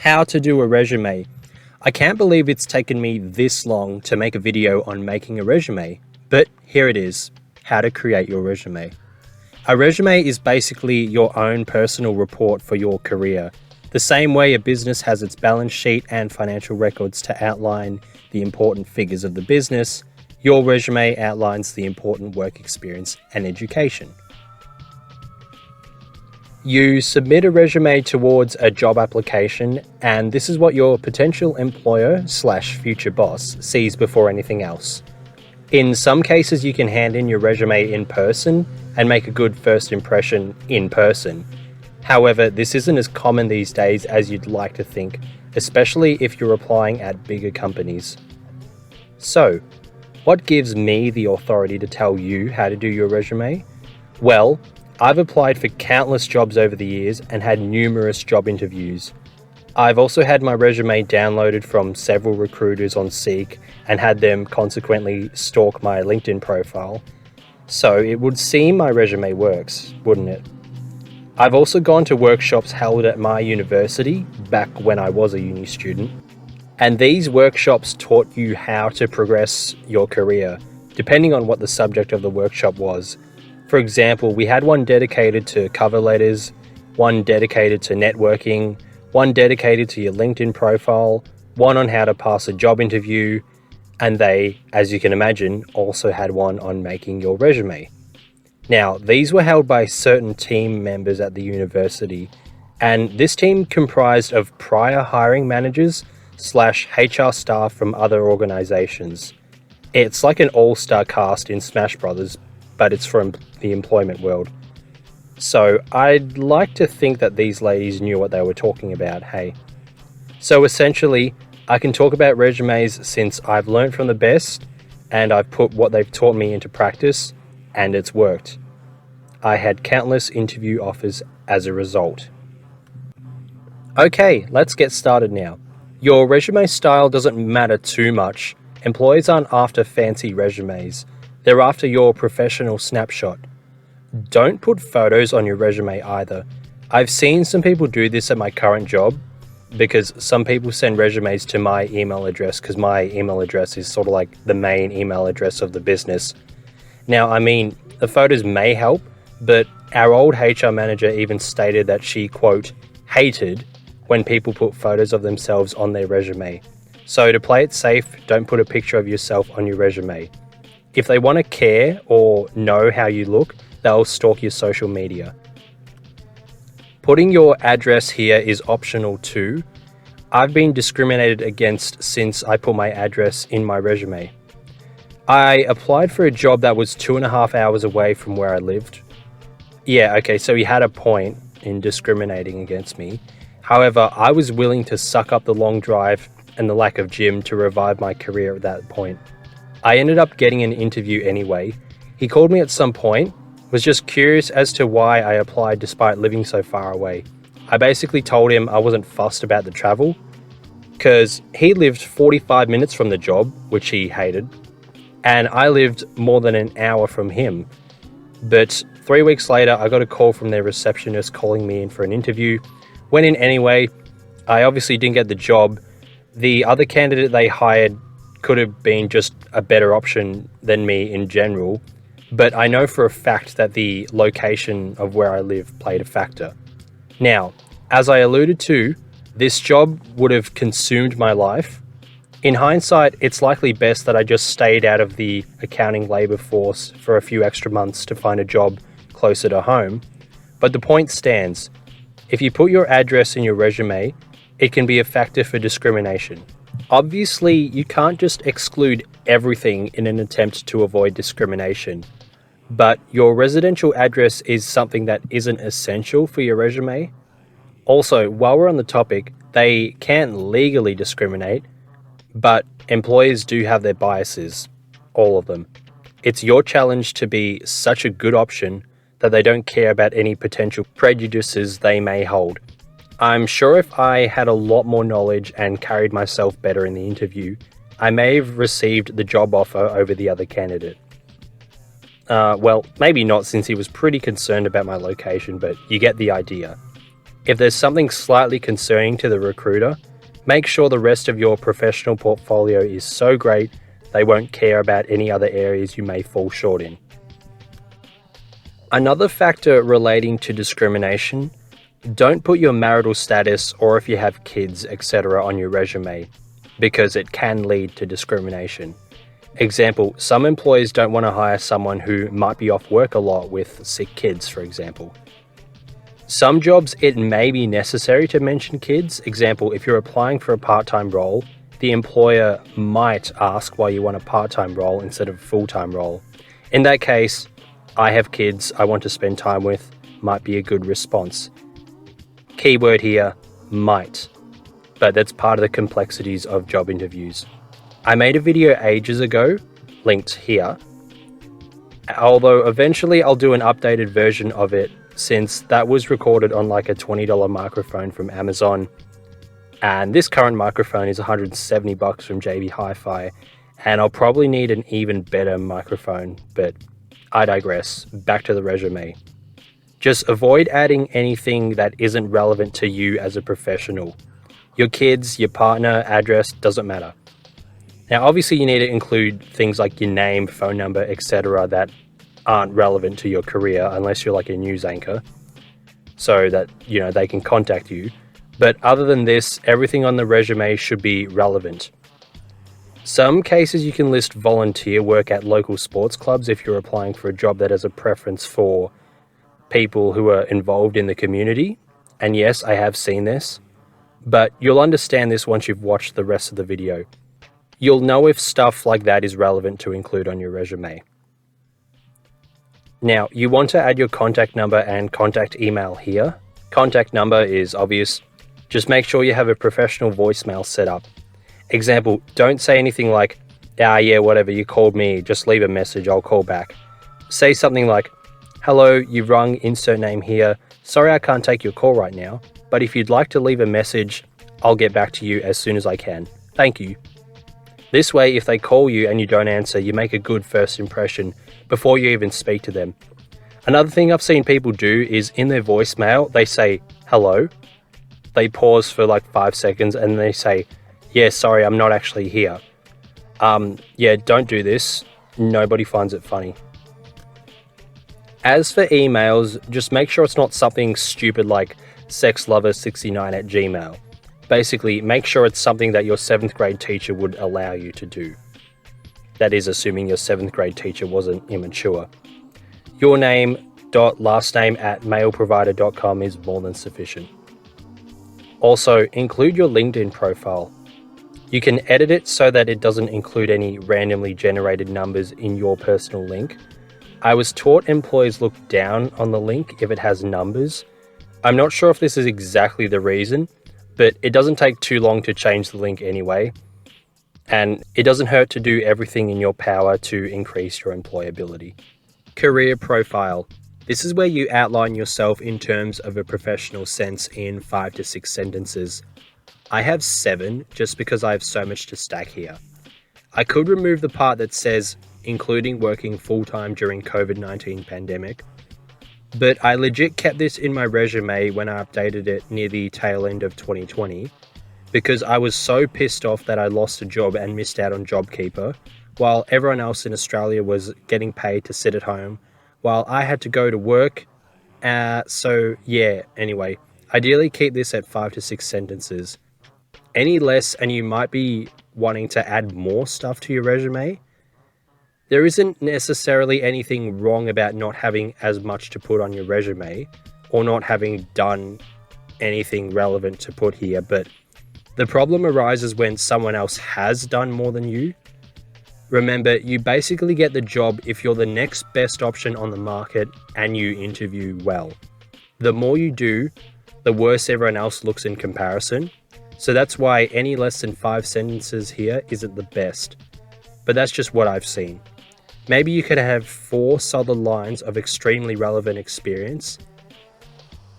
How to do a resume. I can't believe it's taken me this long to make a video on making a resume, but here it is, how to create your resume. A resume is basically your own personal report for your career. The same way a business has its balance sheet and financial records to outline the important figures of the business, your resume outlines the important work experience and education. You submit a resume towards a job application, and this is what your potential employer/future boss sees before anything else. In some cases, you can hand in your resume in person and make a good first impression in person. However, this isn't as common these days as you'd like to think, especially if you're applying at bigger companies. So, what gives me the authority to tell you how to do your resume? Well, I've applied for countless jobs over the years and had numerous job interviews. I've also had my resume downloaded from several recruiters on Seek and had them consequently stalk my LinkedIn profile. So it would seem my resume works, wouldn't it? I've also gone to workshops held at my university back when I was a uni student. And these workshops taught you how to progress your career, depending on what the subject of the workshop was. For example, we had one dedicated to cover letters, one dedicated to networking, one dedicated to your LinkedIn profile, one on how to pass a job interview, and they, as you can imagine, also had one on making your resume. Now, these were held by certain team members at the university, and this team comprised of prior hiring managers/HR staff from other organizations. It's like an all-star cast in Smash Brothers, but it's from the employment world. So I'd like to think that these ladies knew what they were talking about, hey. So essentially, I can talk about resumes since I've learned from the best and I've put what they've taught me into practice, and it's worked. I had countless interview offers as a result. Okay, let's get started now. Your resume style doesn't matter too much. Employers aren't after fancy resumes. They're after your professional snapshot. Don't put photos on your resume either. I've seen some people do this at my current job because some people send resumes to my email address because my email address is sort of like the main email address of the business. Now, I mean, the photos may help, but our old HR manager even stated that she, quote, hated when people put photos of themselves on their resume. So to play it safe, don't put a picture of yourself on your resume. If they want to care or know how you look, they'll stalk your social media. Putting your address here is optional too. I've been discriminated against since I put my address in my resume. I applied for a job that was 2.5 hours away from where I lived. Yeah, okay, so he had a point in discriminating against me. However, I was willing to suck up the long drive and the lack of gym to revive my career at that point. I ended up getting an interview anyway. He called me at some point, was just curious as to why I applied despite living so far away. I basically told him I wasn't fussed about the travel, because he lived 45 minutes from the job, which he hated, and I lived more than an hour from him. But 3 weeks later, I got a call from their receptionist calling me in for an interview. Went in anyway. I obviously didn't get the job. The other candidate they hired could have been just a better option than me in general, but I know for a fact that the location of where I live played a factor. Now, as I alluded to, this job would have consumed my life. In hindsight, it's likely best that I just stayed out of the accounting labour force for a few extra months to find a job closer to home. But the point stands. If you put your address in your resume, it can be a factor for discrimination. Obviously, you can't just exclude everything in an attempt to avoid discrimination, but your residential address is something that isn't essential for your resume. Also, while we're on the topic, they can't legally discriminate, but employers do have their biases, all of them. It's your challenge to be such a good option that they don't care about any potential prejudices they may hold. I'm sure if I had a lot more knowledge and carried myself better in the interview, I may have received the job offer over the other candidate. Well, maybe not since he was pretty concerned about my location, but you get the idea. If there's something slightly concerning to the recruiter, make sure the rest of your professional portfolio is so great they won't care about any other areas you may fall short in. Another factor relating to discrimination: don't put your marital status or if you have kids, etc. on your resume, because it can lead to discrimination. Example, some employers don't want to hire someone who might be off work a lot with sick kids, for example. Some jobs it may be necessary to mention kids. Example, if you're applying for a part-time role, the employer might ask why you want a part-time role instead of a full-time role. In that case, I have kids I want to spend time with might be a good response. Keyword here, might. But that's part of the complexities of job interviews. I made a video ages ago, linked here, although eventually I'll do an updated version of it since that was recorded on like a $20 microphone from Amazon, and this current microphone is $170 from JB Hi-Fi, and I'll probably need an even better microphone, but I digress. Back to the resume. Just avoid adding anything that isn't relevant to you as a professional. Your kids, your partner, address, doesn't matter. Now, obviously you need to include things like your name, phone number, etc. that aren't relevant to your career unless you're like a news anchor, so that, you know, they can contact you. But other than this, everything on the resume should be relevant. Some cases you can list volunteer work at local sports clubs if you're applying for a job that has a preference for people who are involved in the community. And yes, I have seen this, but you'll understand this once you've watched the rest of the video. You'll know if stuff like that is relevant to include on your resume. Now, you want to add your contact number and contact email here. Contact number is obvious. Just make sure you have a professional voicemail set up. Example, don't say anything like, yeah, whatever, you called me, just leave a message, I'll call back. Say something like, hello, you've rung, insert name here. Sorry I can't take your call right now, but if you'd like to leave a message, I'll get back to you as soon as I can. Thank you. This way, if they call you and you don't answer, you make a good first impression before you even speak to them. Another thing I've seen people do is in their voicemail, they say, hello. They pause for like 5 seconds and they say, yeah, sorry, I'm not actually here. Yeah, don't do this. Nobody finds it funny. As for emails, just make sure it's not something stupid like sexlover69@gmail. Basically, make sure it's something that your 7th grade teacher would allow you to do. That is, assuming your 7th grade teacher wasn't immature. Your name.last name@mailprovider.com is more than sufficient. Also, include your LinkedIn profile. You can edit it so that it doesn't include any randomly generated numbers in your personal link. I was taught employers look down on the link if it has numbers. I'm not sure if this is exactly the reason, but it doesn't take too long to change the link anyway. And it doesn't hurt to do everything in your power to increase your employability. Career profile. This is where you outline yourself in terms of a professional sense in 5 to 6 sentences. I have 7 just because I have so much to stack here. I could remove the part that says including working full-time during COVID-19 pandemic, but I legit kept this in my resume when I updated it near the tail end of 2020 because I was so pissed off that I lost a job and missed out on JobKeeper while everyone else in Australia was getting paid to sit at home while I had to go to work. So yeah, anyway, ideally keep this at 5 to 6 sentences. Any less and you might be wanting to add more stuff to your resume. There isn't necessarily anything wrong about not having as much to put on your resume or not having done anything relevant to put here, but the problem arises when someone else has done more than you. Remember, you basically get the job if you're the next best option on the market and you interview well. The more you do, the worse everyone else looks in comparison. So that's why any less than 5 sentences here isn't the best. But that's just what I've seen. Maybe you could have 4 solid lines of extremely relevant experience,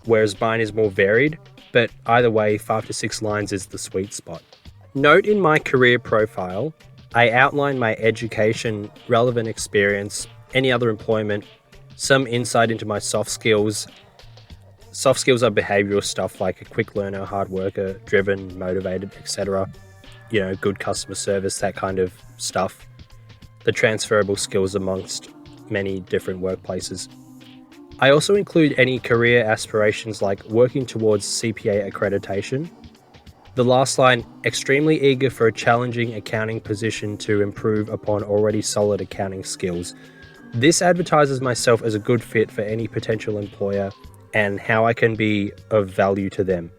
whereas mine is more varied, but either way, 5 to 6 lines is the sweet spot. Note in my career profile, I outline my education, relevant experience, any other employment, some insight into my soft skills, Soft skills are behavioral stuff like a quick learner, hard worker, driven, motivated, etc. Good customer service, that kind of stuff. The transferable skills amongst many different workplaces. I also include any career aspirations like working towards CPA accreditation. The last line, extremely eager for a challenging accounting position to improve upon already solid accounting skills. This advertises myself as a good fit for any potential employer and how I can be of value to them.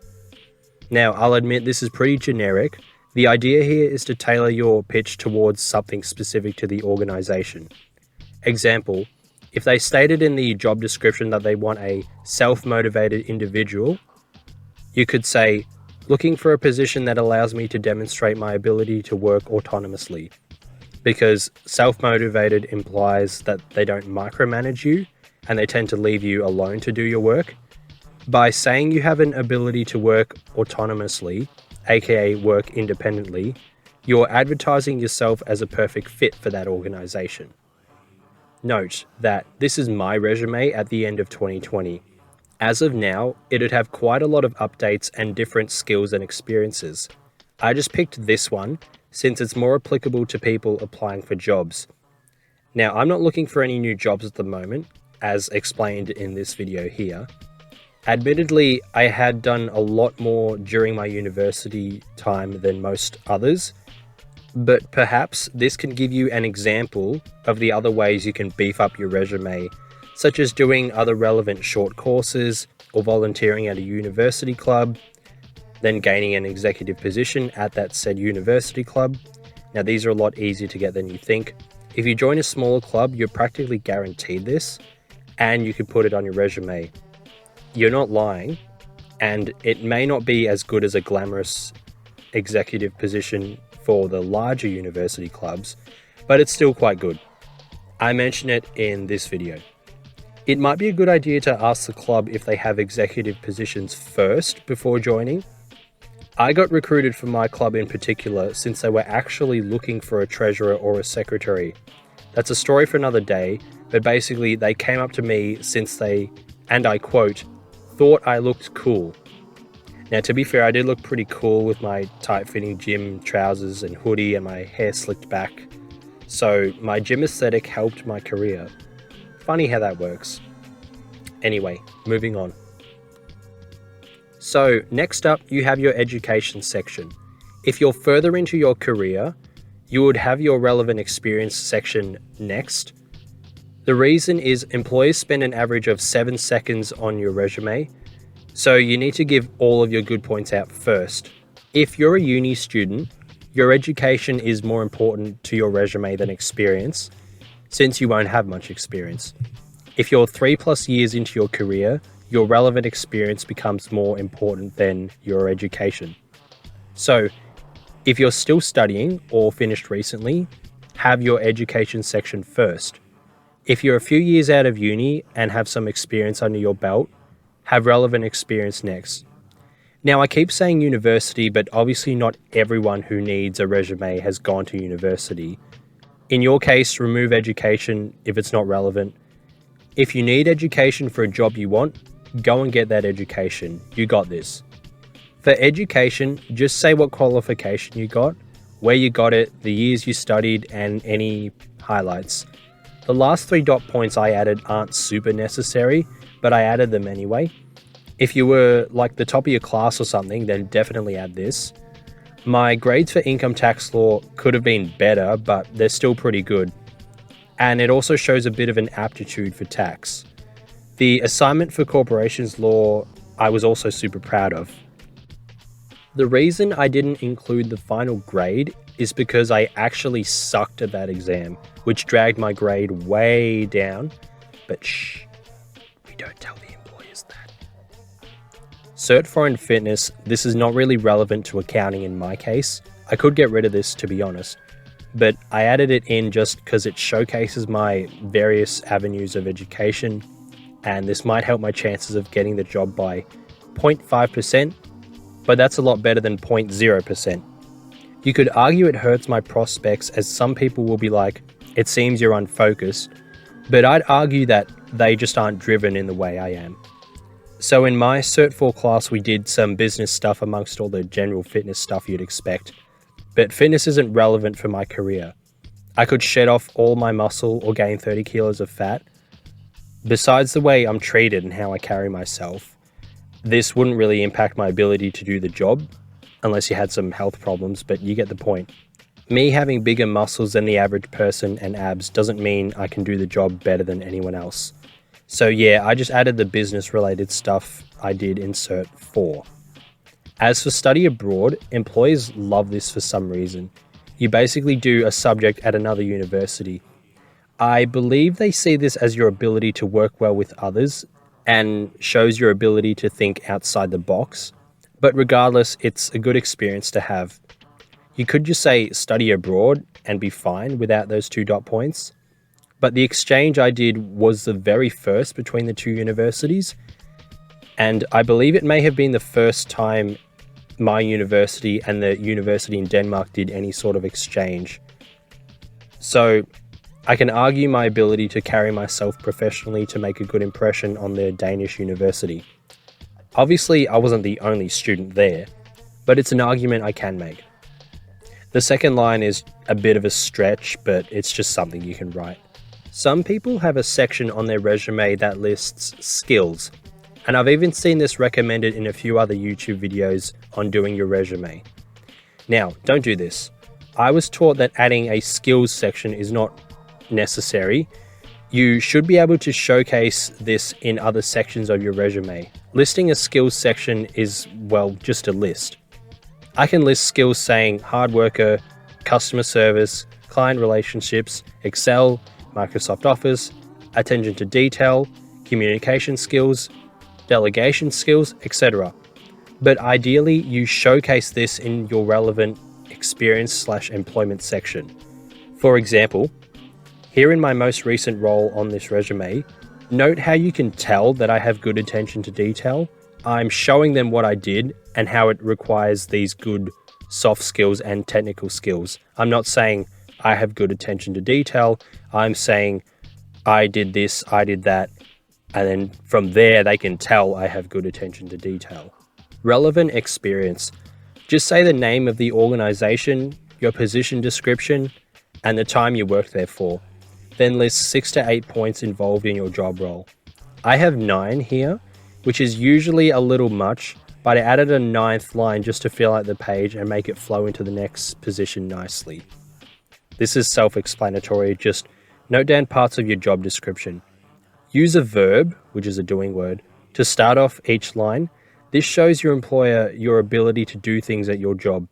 Now, I'll admit this is pretty generic. The idea here is to tailor your pitch towards something specific to the organization. Example, if they stated in the job description that they want a self-motivated individual, you could say, looking for a position that allows me to demonstrate my ability to work autonomously. Because self-motivated implies that they don't micromanage you and they tend to leave you alone to do your work. By saying you have an ability to work autonomously, aka work independently, you're advertising yourself as a perfect fit for that organization. Note that this is my resume at the end of 2020. As of now, it'd have quite a lot of updates and different skills and experiences. I just picked this one since it's more applicable to people applying for jobs. Now, I'm not looking for any new jobs at the moment, as explained in this video here. Admittedly, I had done a lot more during my university time than most others, but perhaps this can give you an example of the other ways you can beef up your resume, such as doing other relevant short courses or volunteering at a university club, then gaining an executive position at that said university club. Now, these are a lot easier to get than you think. If you join a smaller club, you're practically guaranteed this, and you can put it on your resume. You're not lying, and it may not be as good as a glamorous executive position for the larger university clubs, but it's still quite good. I mention it in this video. It might be a good idea to ask the club if they have executive positions first before joining. I got recruited for my club in particular since they were actually looking for a treasurer or a secretary. That's a story for another day, but basically they came up to me since they, and I quote, thought I looked cool. Now, to be fair, I did look pretty cool with my tight-fitting gym trousers and hoodie and my hair slicked back. So my gym aesthetic helped my career. Funny how that works. Anyway, moving on. So next up, you have your education section. If you're further into your career, you would have your relevant experience section next. The reason is employers spend an average of 7 seconds on your resume, so you need to give all of your good points out first. If you're a uni student, your education is more important to your resume than experience, since you won't have much experience. If you're 3+ years into your career, your relevant experience becomes more important than your education. So, if you're still studying or finished recently, have your education section first. If you're a few years out of uni and have some experience under your belt, have relevant experience next. Now, I keep saying university, but obviously not everyone who needs a resume has gone to university. In your case, remove education if it's not relevant. If you need education for a job you want, go and get that education. You got this. For education, just say what qualification you got, where you got it, the years you studied, and any highlights. The last 3 dot points I added aren't super necessary, but I added them anyway. If you were like the top of your class or something, then definitely add this. My grades for income tax law could have been better, but they're still pretty good. And it also shows a bit of an aptitude for tax. The assignment for corporations law, I was also super proud of. The reason I didn't include the final grade is because I actually sucked at that exam, which dragged my grade way down. But shh, we don't tell the employers that. Cert Foreign Fitness, this is not really relevant to accounting in my case. I could get rid of this, to be honest, but I added it in just because it showcases my various avenues of education, and this might help my chances of getting the job by 0.5%, but that's a lot better than 0.0%. You could argue it hurts my prospects, as some people will be like, it seems you're unfocused, but I'd argue that they just aren't driven in the way I am. So in my Cert 4 class, we did some business stuff amongst all the general fitness stuff you'd expect. But fitness isn't relevant for my career. I could shed off all my muscle or gain 30 kilos of fat. Besides the way I'm treated and how I carry myself, this wouldn't really impact my ability to do the job, unless you had some health problems, but you get the point. Me having bigger muscles than the average person and abs doesn't mean I can do the job better than anyone else. So yeah, I just added the business related stuff I did in Cert 4. As for study abroad, employers love this for some reason. You basically do a subject at another university. I believe they see this as your ability to work well with others and shows your ability to think outside the box. But regardless, it's a good experience to have. You could just say study abroad and be fine without those 2 dot points. But the exchange I did was the very first between the 2 universities. And I believe it may have been the first time my university and the university in Denmark did any sort of exchange. So I can argue my ability to carry myself professionally to make a good impression on the Danish university. Obviously, I wasn't the only student there, but it's an argument I can make. The second line is a bit of a stretch, but it's just something you can write. Some people have a section on their resume that lists skills, and I've even seen this recommended in a few other YouTube videos on doing your resume. Now, don't do this. I was taught that adding a skills section is not necessary. You should be able to showcase this in other sections of your resume. Listing a skills section is, well, just a list. I can list skills saying hard worker, customer service, client relationships, Excel, Microsoft Office, attention to detail, communication skills, delegation skills, etc. But ideally, you showcase this in your relevant experience/employment section. For example, here in my most recent role on this resume, note how you can tell that I have good attention to detail. I'm showing them what I did and how it requires these good soft skills and technical skills. I'm not saying I have good attention to detail. I'm saying I did this, I did that, and then from there they can tell I have good attention to detail. Relevant experience. Just say the name of the organization, your position description, and the time you worked there for. Then list 6 to 8 points involved in your job role. I have 9 here, which is usually a little much, but I added a 9th line just to fill out the page and make it flow into the next position nicely. This is self-explanatory, just note down parts of your job description. Use a verb, which is a doing word, to start off each line. This shows your employer your ability to do things at your job.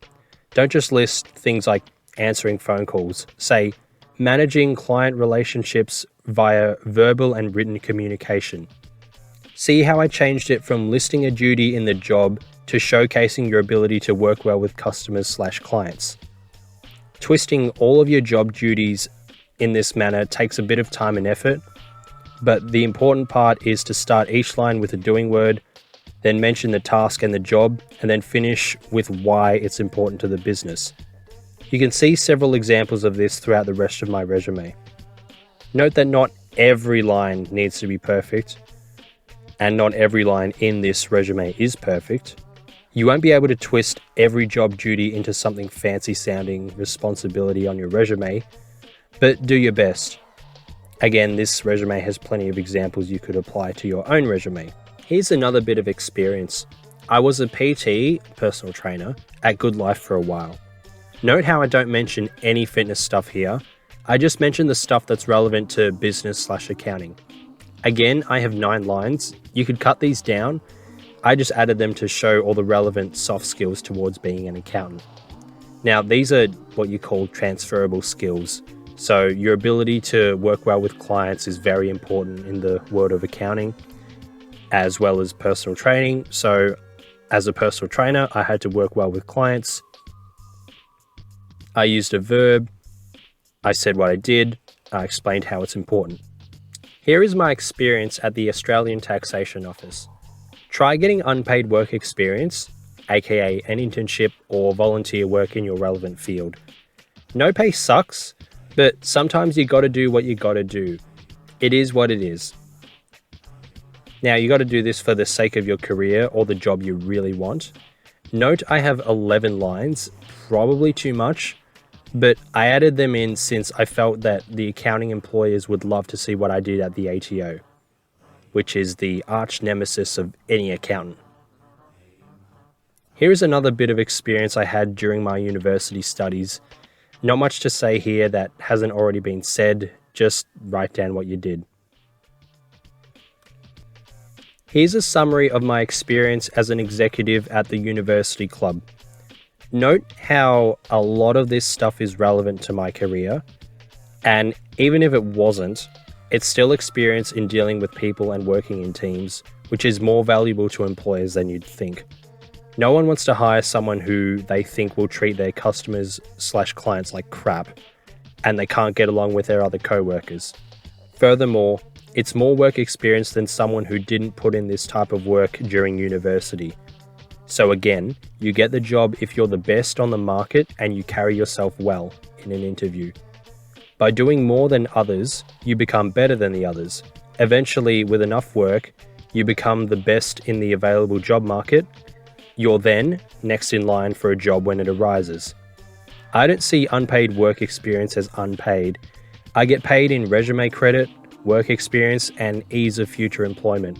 Don't just list things like answering phone calls. Say, managing client relationships via verbal and written communication. See how I changed it from listing a duty in the job to showcasing your ability to work well with customers/clients. Twisting all of your job duties in this manner takes a bit of time and effort, but the important part is to start each line with a doing word, then mention the task and the job, and then finish with why it's important to the business. You can see several examples of this throughout the rest of my resume. Note that not every line needs to be perfect, and not every line in this resume is perfect. You won't be able to twist every job duty into something fancy sounding responsibility on your resume, but do your best. Again, this resume has plenty of examples you could apply to your own resume. Here's another bit of experience. I was a PT, personal trainer, at Good Life for a while. Note how I don't mention any fitness stuff here. I just mention the stuff that's relevant to business/accounting. Again, I have 9 lines. You could cut these down. I just added them to show all the relevant soft skills towards being an accountant. Now, these are what you call transferable skills. So your ability to work well with clients is very important in the world of accounting, as well as personal training. So as a personal trainer, I had to work well with clients. I used a verb. I said what I did. I explained how it's important. Here is my experience at the Australian Taxation Office. Try getting unpaid work experience, aka an internship or volunteer work in your relevant field. No pay sucks, but sometimes you gotta do what you gotta do. It is what it is. Now, you got to do this for the sake of your career or the job you really want. Note I have 11 lines, probably too much, but I added them in since I felt that the accounting employers would love to see what I did at the ATO, which is the arch nemesis of any accountant. Here is another bit of experience I had during my university studies. Not much to say here that hasn't already been said, just write down what you did. Here's a summary of my experience as an executive at the university club. Note how a lot of this stuff is relevant to my career, and even if it wasn't, it's still experience in dealing with people and working in teams, which is more valuable to employers than you'd think. No one wants to hire someone who they think will treat their customers/clients like crap, and they can't get along with their other co-workers. Furthermore, it's more work experience than someone who didn't put in this type of work during university. So again, you get the job if you're the best on the market and you carry yourself well in an interview. By doing more than others, you become better than the others. Eventually, with enough work, you become the best in the available job market. You're then next in line for a job when it arises. I don't see unpaid work experience as unpaid. I get paid in resume credit, work experience, and ease of future employment,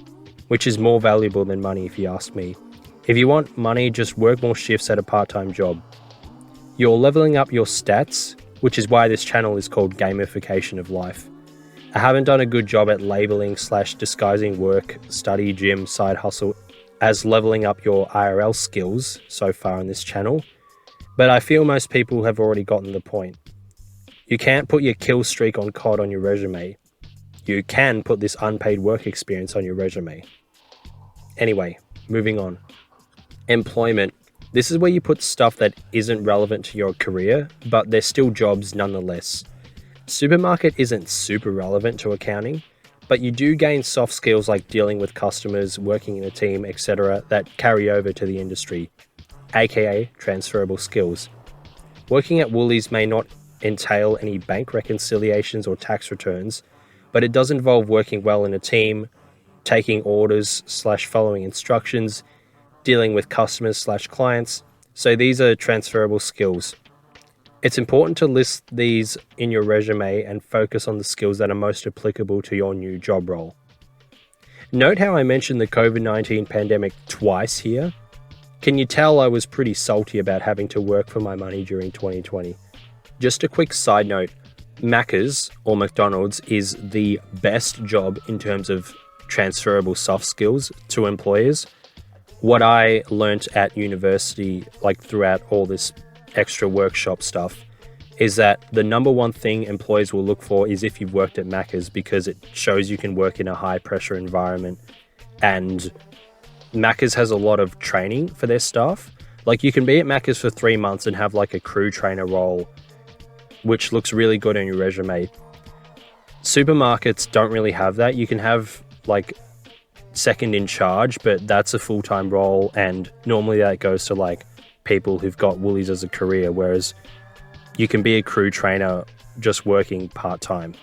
which is more valuable than money if you ask me. If you want money, just work more shifts at a part-time job. You're leveling up your stats, which is why this channel is called Gamification of Life. I haven't done a good job at labeling/disguising work, study, gym, side hustle as leveling up your IRL skills so far on this channel, but I feel most people have already gotten the point. You can't put your kill streak on COD on your resume. You can put this unpaid work experience on your resume. Anyway, moving on. Employment. This is where you put stuff that isn't relevant to your career, but they're still jobs nonetheless. Supermarket isn't super relevant to accounting, but you do gain soft skills like dealing with customers, working in a team, etc. that carry over to the industry, aka transferable skills. Working at Woolies may not entail any bank reconciliations or tax returns, but it does involve working well in a team, taking orders/following instructions, dealing with customers/clients. So these are transferable skills. It's important to list these in your resume and focus on the skills that are most applicable to your new job role. Note how I mentioned the COVID-19 pandemic twice here? Can you tell I was pretty salty about having to work for my money during 2020? Just a quick side note, Macca's or McDonald's is the best job in terms of transferable soft skills to employers. What I learnt at university, like throughout all this extra workshop stuff, is that the number one thing employers will look for is if you've worked at Macca's, because it shows you can work in a high pressure environment. And Macca's has a lot of training for their staff. Like you can be at Macca's for 3 months and have like a crew trainer role, which looks really good on your resume. Supermarkets don't really have that. You can have like second in charge, but that's a full-time role, and normally that goes to like people who've got Woolies as a career, whereas you can be a crew trainer just working part-time.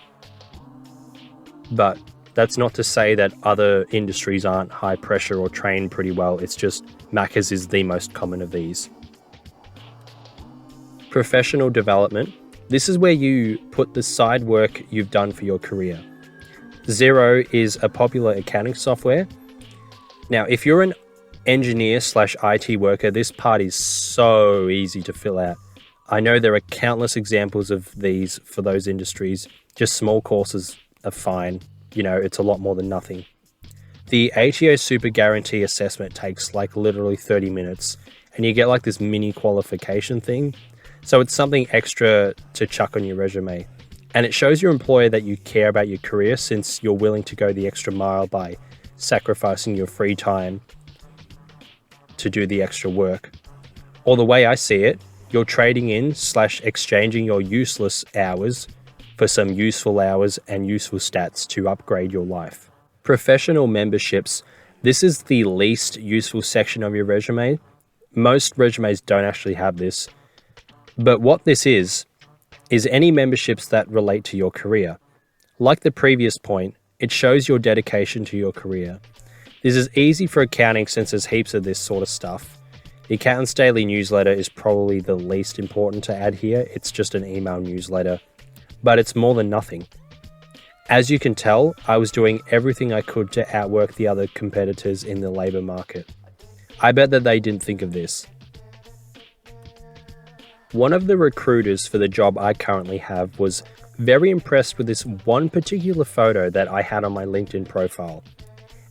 But that's not to say that other industries aren't high pressure or trained pretty well. It's just Macca's is the most common of these. Professional development. This is where you put the side work you've done for your career. Xero is a popular accounting software. Now, if you're an engineer/IT worker, this part is so easy to fill out. I know there are countless examples of these for those industries. Just small courses are fine. You know, it's a lot more than nothing. The ATO Super Guarantee assessment takes like literally 30 minutes, and you get like this mini qualification thing. So it's something extra to chuck on your resume. And it shows your employer that you care about your career, since you're willing to go the extra mile by sacrificing your free time to do the extra work. Or the way I see it, you're trading in/exchanging your useless hours for some useful hours and useful stats to upgrade your life. Professional memberships. This is the least useful section of your resume. Most resumes don't actually have this. But what this is any memberships that relate to your career. Like the previous point, it shows your dedication to your career. This is easy for accounting since there's heaps of this sort of stuff. The Accountant's Daily newsletter is probably the least important to add here. It's just an email newsletter, but it's more than nothing. As you can tell, I was doing everything I could to outwork the other competitors in the labour market. I bet that they didn't think of this. One of the recruiters for the job I currently have was very impressed with this one particular photo that I had on my LinkedIn profile.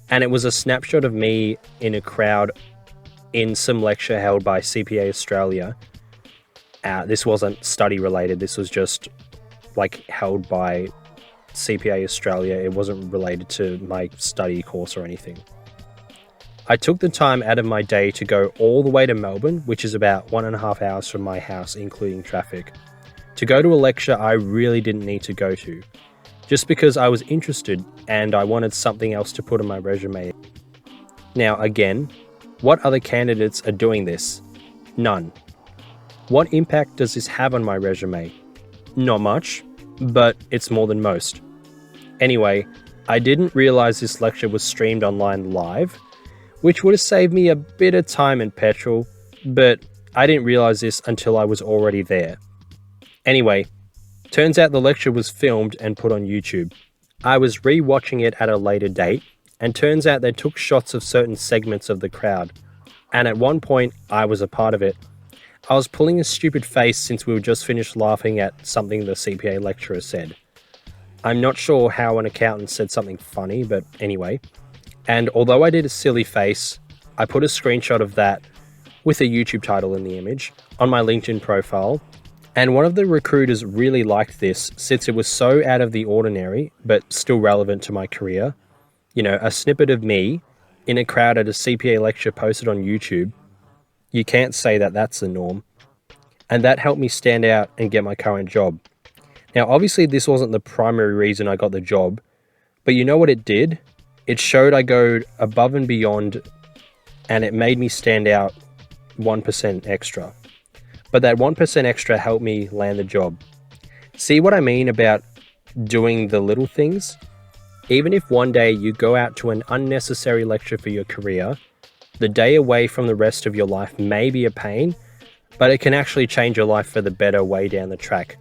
And it was a snapshot of me in a crowd in some lecture held by CPA Australia. This wasn't study related, this was just held by CPA Australia. It wasn't related to my study course or anything. I took the time out of my day to go all the way to Melbourne, which is about 1.5 hours from my house, including traffic, to go to a lecture I really didn't need to go to, just because I was interested and I wanted something else to put on my resume. Now again, what other candidates are doing this? None. What impact does this have on my resume? Not much, but it's more than most. Anyway, I didn't realize this lecture was streamed online live, which would have saved me a bit of time and petrol, but I didn't realize this until I was already there. Anyway, turns out the lecture was filmed and put on YouTube. I was re-watching it at a later date, and turns out they took shots of certain segments of the crowd, and at one point I was a part of it. I was pulling a stupid face since we were just finished laughing at something the CPA lecturer said. I'm not sure how an accountant said something funny, but anyway. And although I did a silly face, I put a screenshot of that with a YouTube title in the image on my LinkedIn profile. And one of the recruiters really liked this since it was so out of the ordinary, but still relevant to my career. You know, a snippet of me in a crowd at a CPA lecture posted on YouTube. You can't say that that's the norm. And that helped me stand out and get my current job. Now, obviously this wasn't the primary reason I got the job, but you know what it did? It showed I go above and beyond, and it made me stand out 1% extra. But that 1% extra helped me land the job. See what I mean about doing the little things? Even if one day you go out to an unnecessary lecture for your career, the day away from the rest of your life may be a pain, but it can actually change your life for the better way down the track.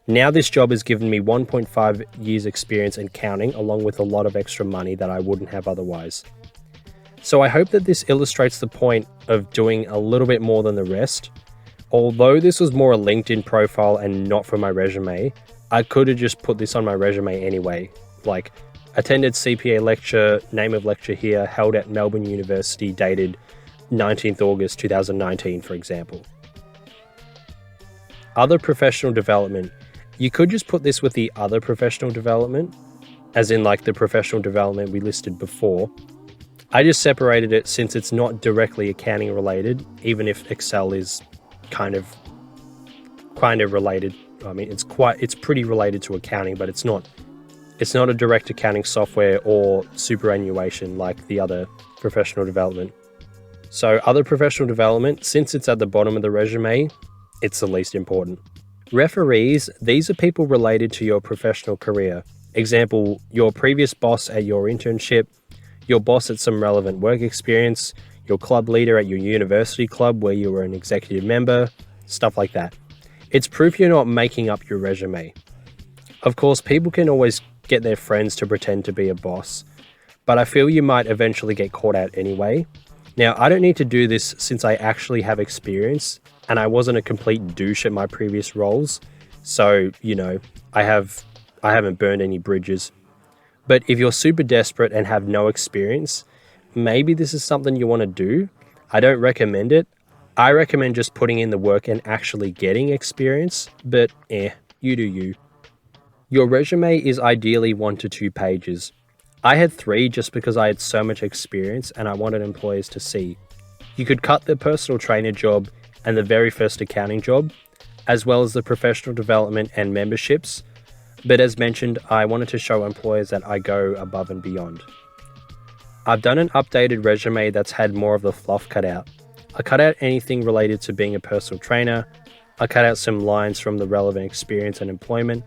Now this job has given me 1.5 years experience in counting, along with a lot of extra money that I wouldn't have otherwise. So I hope that this illustrates the point of doing a little bit more than the rest. Although this was more a LinkedIn profile and not for my resume, I could have just put this on my resume anyway, like attended CPA lecture, name of lecture here, held at Melbourne University, dated 19th August 2019, for example. Other professional development. You could just put this with the other professional development, as in the professional development we listed before. I just separated it since it's not directly accounting related, even if Excel is kind of related. I mean, it's pretty related to accounting, but it's not a direct accounting software or superannuation like the other professional development. So other professional development, since it's at the bottom of the resume, it's the least important. Referees, these are people related to your professional career. Example, your previous boss at your internship, your boss at some relevant work experience, your club leader at your university club where you were an executive member, stuff like that. It's proof you're not making up your resume. Of course, people can always get their friends to pretend to be a boss, but I feel you might eventually get caught out anyway. Now, I don't need to do this since I actually have experience and I wasn't a complete douche at my previous roles. So, I haven't burned any bridges. But if you're super desperate and have no experience, maybe this is something you want to do. I don't recommend it. I recommend just putting in the work and actually getting experience, but you do you. Your resume is ideally 1 to 2 pages. I had 3 just because I had so much experience and I wanted employers to see. You could cut the personal trainer job and the very first accounting job, as well as the professional development and memberships. But as mentioned, I wanted to show employers that I go above and beyond. I've done an updated resume that's had more of the fluff cut out. I cut out anything related to being a personal trainer. I cut out some lines from the relevant experience and employment.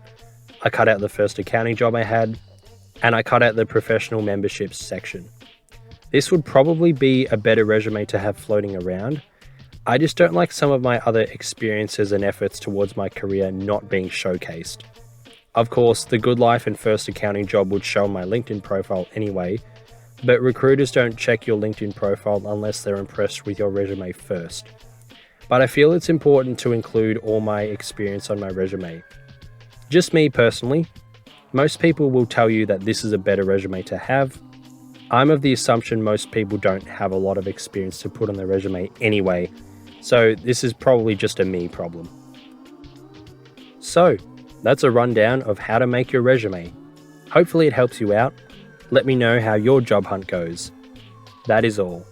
I cut out the first accounting job I had. And I cut out the professional memberships section. This would probably be a better resume to have floating around. I just don't like some of my other experiences and efforts towards my career not being showcased. Of course, the good life and first accounting job would show on my LinkedIn profile anyway, but recruiters don't check your LinkedIn profile unless they're impressed with your resume first. But I feel it's important to include all my experience on my resume. Just me personally, most people will tell you that this is a better resume to have. I'm of the assumption most people don't have a lot of experience to put on their resume anyway, so this is probably just a me problem. So, that's a rundown of how to make your resume. Hopefully it helps you out. Let me know how your job hunt goes. That is all.